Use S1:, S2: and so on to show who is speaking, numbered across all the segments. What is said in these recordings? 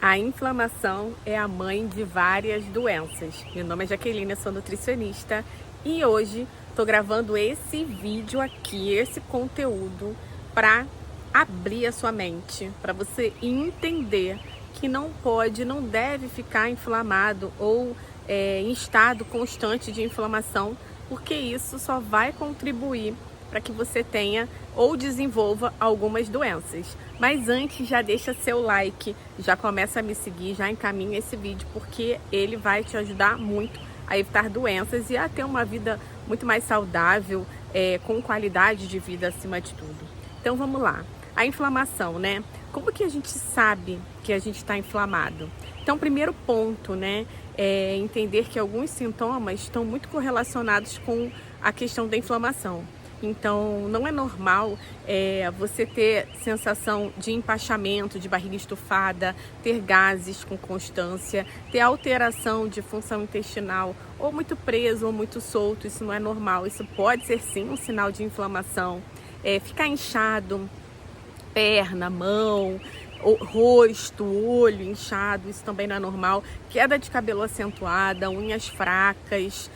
S1: A inflamação é a mãe de várias doenças. Meu nome é Jaqueline, eu sou nutricionista e hoje estou gravando esse vídeo aqui, esse conteúdo para abrir a sua mente, para você entender que não pode, não deve ficar inflamado ou em estado constante de inflamação, porque isso só vai contribuir para que você tenha ou desenvolva algumas doenças. Mas antes, já deixa seu like, já começa a me seguir, já encaminha esse vídeo, porque ele vai te ajudar muito a evitar doenças e a ter uma vida muito mais saudável, com qualidade de vida acima de tudo. Então vamos lá. A inflamação, né? Como que a gente sabe que a gente está inflamado? Então, primeiro ponto, né, é entender que alguns sintomas estão muito correlacionados com a questão da inflamação. Então, não é normal você ter sensação de empachamento, de barriga estufada, ter gases com constância, ter alteração de função intestinal, ou muito preso ou muito solto. Isso não é normal. Isso pode ser sim um sinal de inflamação. Ficar inchado, perna, mão, o rosto, olho inchado, isso também não é normal. Queda de cabelo acentuada, unhas fracas,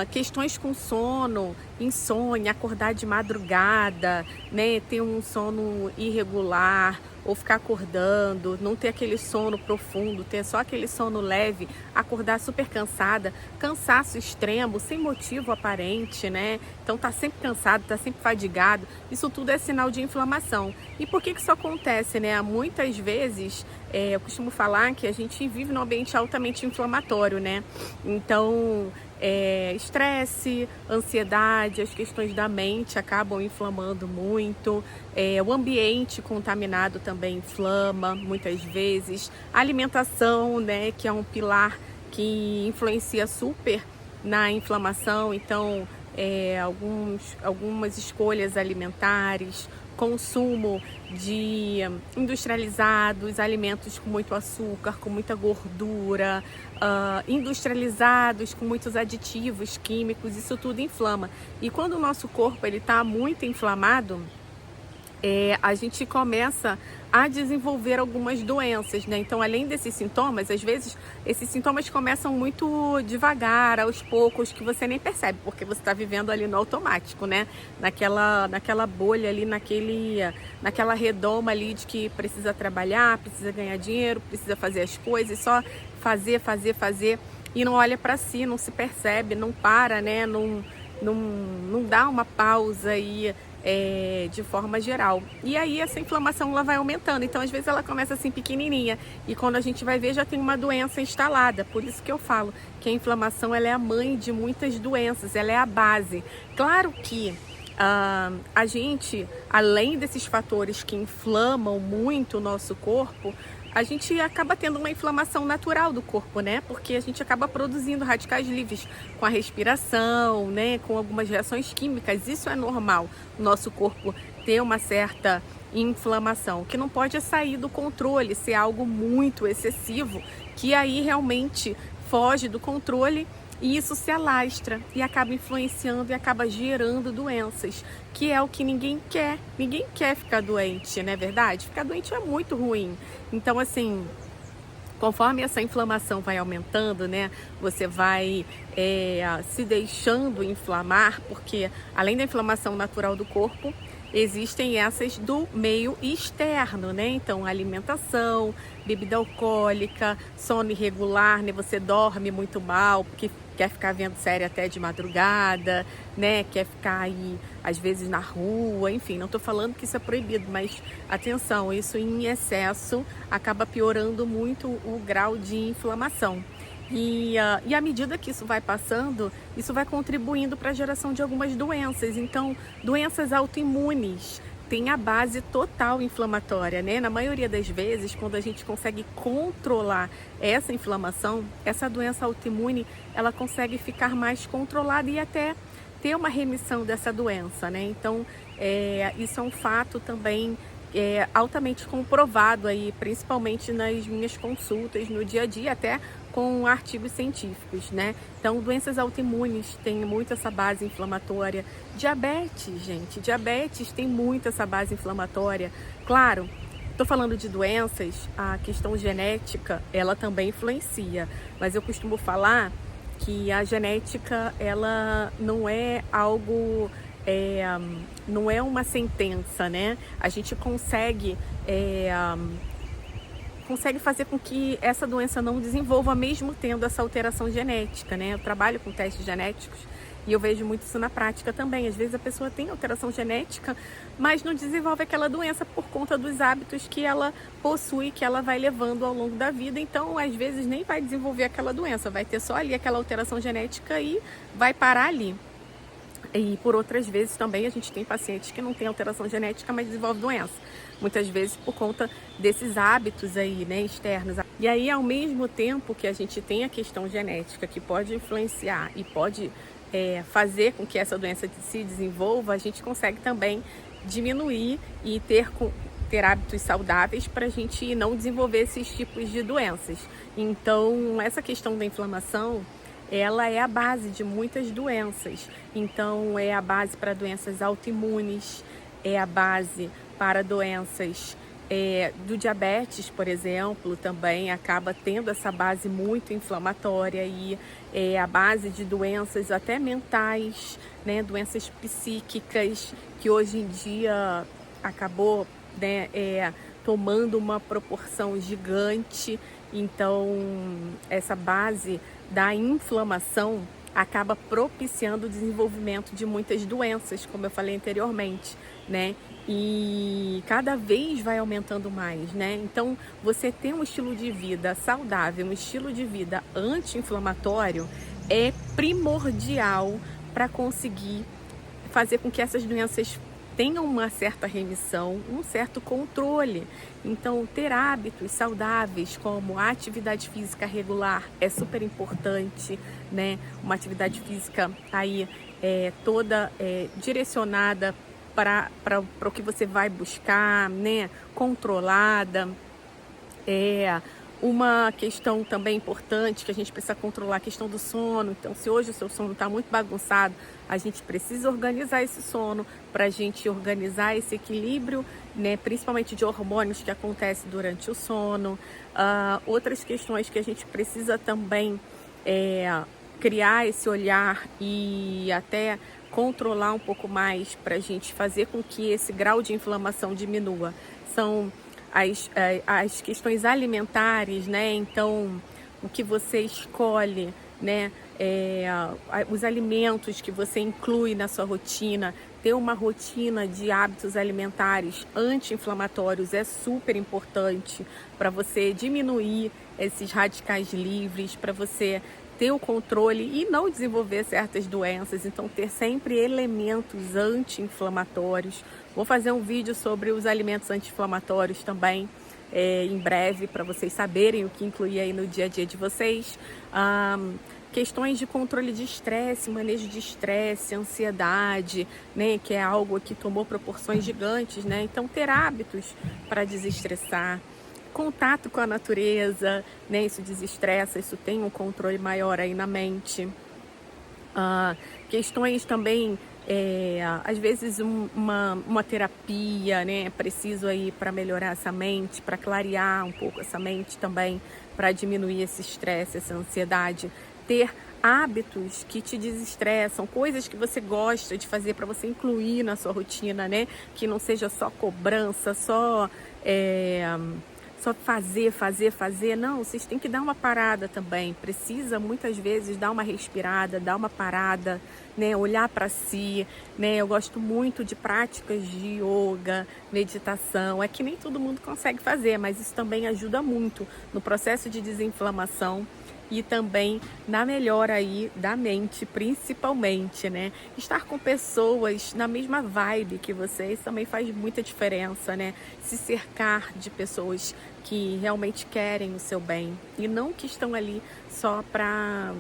S1: questões com sono, insônia, acordar de madrugada, né, ter um sono irregular ou ficar acordando, não ter aquele sono profundo, ter só aquele sono leve, acordar super cansada, cansaço extremo, sem motivo aparente, né? Então tá sempre cansado, tá sempre fadigado, isso tudo é sinal de inflamação. E por que isso acontece, né? Muitas vezes, eu costumo falar que a gente vive num ambiente altamente inflamatório, né? Então, estresse, ansiedade, as questões da mente acabam inflamando muito, o ambiente contaminado também inflama muitas vezes, a alimentação, né, que é um pilar que influencia super na inflamação. Então, algumas escolhas alimentares, consumo de industrializados, alimentos com muito açúcar, com muita gordura, industrializados com muitos aditivos químicos, isso tudo inflama. E quando o nosso corpo está muito inflamado, a gente começa a desenvolver algumas doenças, né? Então, além desses sintomas, às vezes esses sintomas começam muito devagar, aos poucos, que você nem percebe, porque você está vivendo ali no automático, né? Naquela bolha ali, naquela redoma ali de que precisa trabalhar, precisa ganhar dinheiro, precisa fazer as coisas, só fazer, e não olha para si, não se percebe, não para, né? Não dá uma pausa e de forma geral. E aí essa inflamação ela vai aumentando. Então, às vezes ela começa assim pequenininha e quando a gente vai ver já tem uma doença instalada. Por isso que eu falo que a inflamação ela é a mãe de muitas doenças, ela é a base. Claro que a gente, além desses fatores que inflamam muito o nosso corpo, a gente acaba tendo uma inflamação natural do corpo, né? Porque a gente acaba produzindo radicais livres com a respiração, né? Com algumas reações químicas. Isso é normal, o nosso corpo ter uma certa inflamação. O que não pode é sair do controle, ser algo muito excessivo, que aí realmente foge do controle. E isso se alastra e acaba influenciando e acaba gerando doenças, que é o que ninguém quer. Ninguém quer ficar doente, não é verdade? Ficar doente é muito ruim. Então, assim, conforme essa inflamação vai aumentando, né, você vai se deixando inflamar, porque além da inflamação natural do corpo, existem essas do meio externo, né? Então, alimentação, bebida alcoólica, sono irregular, né? Você dorme muito mal, porque quer ficar vendo série até de madrugada, né? Quer ficar aí, às vezes, na rua, enfim. Não estou falando que isso é proibido, mas atenção, isso em excesso acaba piorando muito o grau de inflamação. E à medida que isso vai passando, isso vai contribuindo para a geração de algumas doenças. Então, doenças autoimunes têm a base total inflamatória, né? Na maioria das vezes, quando a gente consegue controlar essa inflamação, essa doença autoimune, ela consegue ficar mais controlada e até ter uma remissão dessa doença, né? Então, isso é um fato também altamente comprovado aí, principalmente nas minhas consultas no dia a dia, até com artigos científicos, né? Então, doenças autoimunes têm muito essa base inflamatória. Diabetes, gente, diabetes tem muito essa base inflamatória. Claro, Estou falando de doenças, a questão genética, ela também influencia, mas eu costumo falar que a genética, ela não é algo, não é uma sentença, né? A gente consegue fazer com que essa doença não desenvolva mesmo tendo essa alteração genética, né? Eu trabalho com testes genéticos e eu vejo muito isso na prática também. Às vezes a pessoa tem alteração genética, mas não desenvolve aquela doença por conta dos hábitos que ela possui, que ela vai levando ao longo da vida. Então, às vezes nem vai desenvolver aquela doença, vai ter só ali aquela alteração genética e vai parar ali. E por outras vezes também a gente tem pacientes que não têm alteração genética, mas desenvolvem doença. Muitas vezes por conta desses hábitos aí, né, externos. E aí, ao mesmo tempo que a gente tem a questão genética que pode influenciar e pode fazer com que essa doença se desenvolva, a gente consegue também diminuir e ter hábitos saudáveis para a gente não desenvolver esses tipos de doenças. Então, essa questão da inflamação, ela é a base de muitas doenças. Então, é a base para doenças autoimunes, é a base para doenças do diabetes, por exemplo, também acaba tendo essa base muito inflamatória e é a base de doenças até mentais, né, doenças psíquicas, que hoje em dia acabou, né, tomando uma proporção gigante. Então, essa base da inflamação acaba propiciando o desenvolvimento de muitas doenças, como eu falei anteriormente, né? E cada vez vai aumentando mais, né? Então, você ter um estilo de vida saudável, um estilo de vida anti-inflamatório é primordial para conseguir fazer com que essas doenças tenham uma certa remissão, um certo controle. Então, ter hábitos saudáveis como a atividade física regular é super importante, né? Uma atividade física aí toda direcionada para o que você vai buscar, né? Controlada. Uma questão também importante que a gente precisa controlar, a questão do sono. Então, se hoje o seu sono está muito bagunçado, a gente precisa organizar esse sono para a gente organizar esse equilíbrio, né, principalmente de hormônios que acontece durante o sono. Outras questões que a gente precisa também criar esse olhar e até controlar um pouco mais para a gente fazer com que esse grau de inflamação diminua são as questões alimentares, né? Então, o que você escolhe, né? Os alimentos que você inclui na sua rotina, ter uma rotina de hábitos alimentares anti-inflamatórios é super importante para você diminuir esses radicais livres, para você ter o controle e não desenvolver certas doenças. Então, ter sempre elementos anti-inflamatórios. Vou fazer um vídeo sobre os alimentos anti-inflamatórios também, em breve, para vocês saberem o que incluir aí no dia a dia de vocês. Questões de controle de estresse, manejo de estresse, ansiedade, né, que é algo que tomou proporções gigantes, né? Então, ter hábitos para desestressar. Contato com a natureza, né? Isso desestressa, isso tem um controle maior aí na mente. Questões também, às vezes uma terapia, né? É preciso aí para melhorar essa mente, para clarear um pouco essa mente também, para diminuir esse estresse, essa ansiedade. Ter hábitos que te desestressam, coisas que você gosta de fazer para você incluir na sua rotina, né? Que não seja só cobrança, só fazer. Não, vocês têm que dar uma parada também. Precisa, muitas vezes, dar uma respirada, dar uma parada, né? Olhar para si, né? Eu gosto muito de práticas de yoga, meditação. É que nem todo mundo consegue fazer, mas isso também ajuda muito no processo de desinflamação e também na melhora aí da mente, principalmente, né? Estar com pessoas na mesma vibe que vocês também faz muita diferença, né? Se cercar de pessoas que realmente querem o seu bem e não que estão ali só para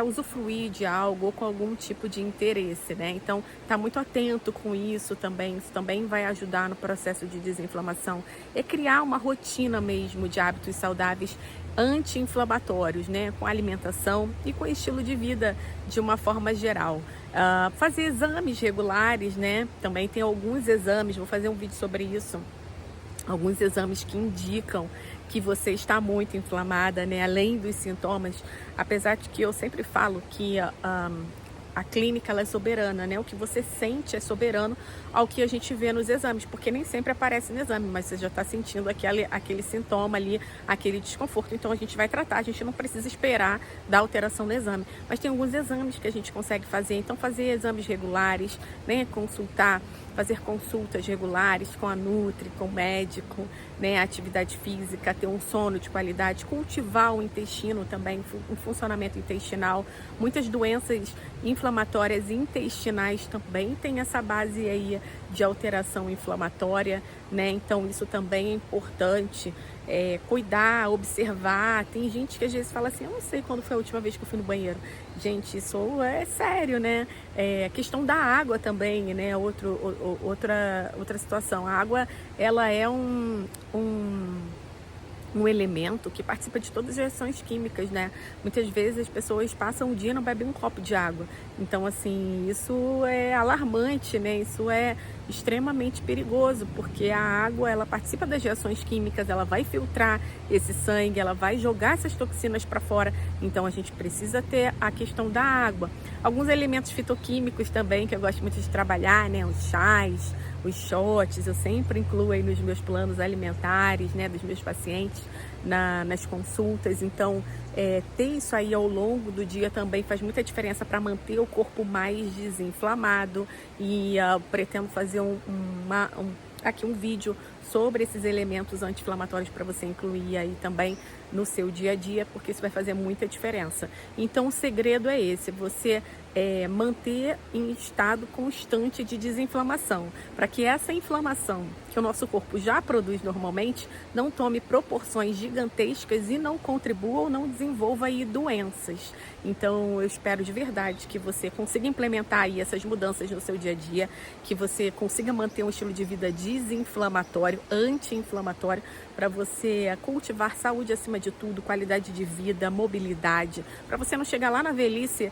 S1: usufruir de algo ou com algum tipo de interesse, né? Então, tá muito atento com isso também vai ajudar no processo de desinflamação. É criar uma rotina mesmo de hábitos saudáveis anti-inflamatórios, né? Com alimentação e com estilo de vida de uma forma geral. Fazer exames regulares, né? Também tem alguns exames, vou fazer um vídeo sobre isso. alguns exames que indicam que você está muito inflamada, né? Além dos sintomas, apesar de que eu sempre falo que a clínica ela é soberana, né? O que você sente é soberano ao que a gente vê nos exames, porque nem sempre aparece no exame, mas você já está sentindo aquele sintoma ali, aquele desconforto. Então a gente vai tratar, a gente não precisa esperar da alteração no exame. Mas tem alguns exames que a gente consegue fazer, então fazer exames regulares, né? Fazer consultas regulares com a Nutri, com o médico, né? Atividade física, ter um sono de qualidade, cultivar o intestino também, o funcionamento intestinal. Muitas doenças inflamatórias intestinais também têm essa base aí de alteração inflamatória, né? Então isso também é importante. Cuidar, observar. Tem gente que às vezes fala assim, eu não sei quando foi a última vez que eu fui no banheiro. Gente, isso é sério, né? A questão da água também, né? Outra situação. A água, ela é um elemento que participa de todas as reações químicas, né? Muitas vezes as pessoas passam o dia e não bebem um copo de água. Então, assim, isso é alarmante, né? Isso é extremamente perigoso, porque a água, ela participa das reações químicas, ela vai filtrar esse sangue, ela vai jogar essas toxinas para fora. Então, a gente precisa ter a questão da água. Alguns elementos fitoquímicos também, que eu gosto muito de trabalhar, né? Os chás, os shots, eu sempre incluo aí nos meus planos alimentares, né, dos meus pacientes, nas consultas. Então, ter isso aí ao longo do dia também faz muita diferença para manter o corpo mais desinflamado. E pretendo fazer aqui um vídeo sobre esses elementos anti-inflamatórios para você incluir aí também no seu dia a dia, porque isso vai fazer muita diferença. Então o segredo é esse, você manter em estado constante de desinflamação, para que essa inflamação que o nosso corpo já produz normalmente não tome proporções gigantescas e não contribua ou não desenvolva aí doenças. Então eu espero de verdade que você consiga implementar aí essas mudanças no seu dia a dia, que você consiga manter um estilo de vida desinflamatório, anti-inflamatório, para você cultivar saúde acima de tudo, qualidade de vida, mobilidade, para você não chegar lá na velhice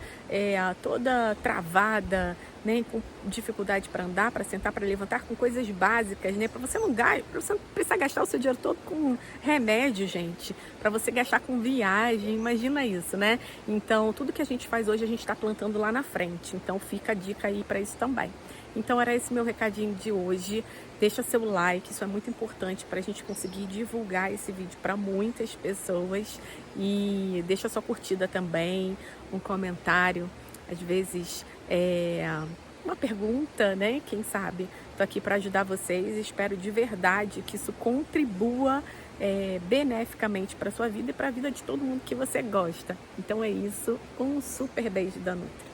S1: toda travada, né, com dificuldade para andar, para sentar, para levantar, com coisas básicas, né, para você não precisar gastar o seu dinheiro todo com remédio, gente, para você gastar com viagem, imagina isso, né? Então, tudo que a gente faz hoje, a gente está plantando lá na frente, então fica a dica aí para isso também. Então, era esse meu recadinho de hoje. Deixa seu like, isso é muito importante para a gente conseguir divulgar esse vídeo para muitas pessoas. E deixa sua curtida também, um comentário, às vezes uma pergunta, né? Quem sabe? Estou aqui para ajudar vocês e espero de verdade que isso contribua beneficamente para a sua vida e para a vida de todo mundo que você gosta. Então é isso, um super beijo da Nutri.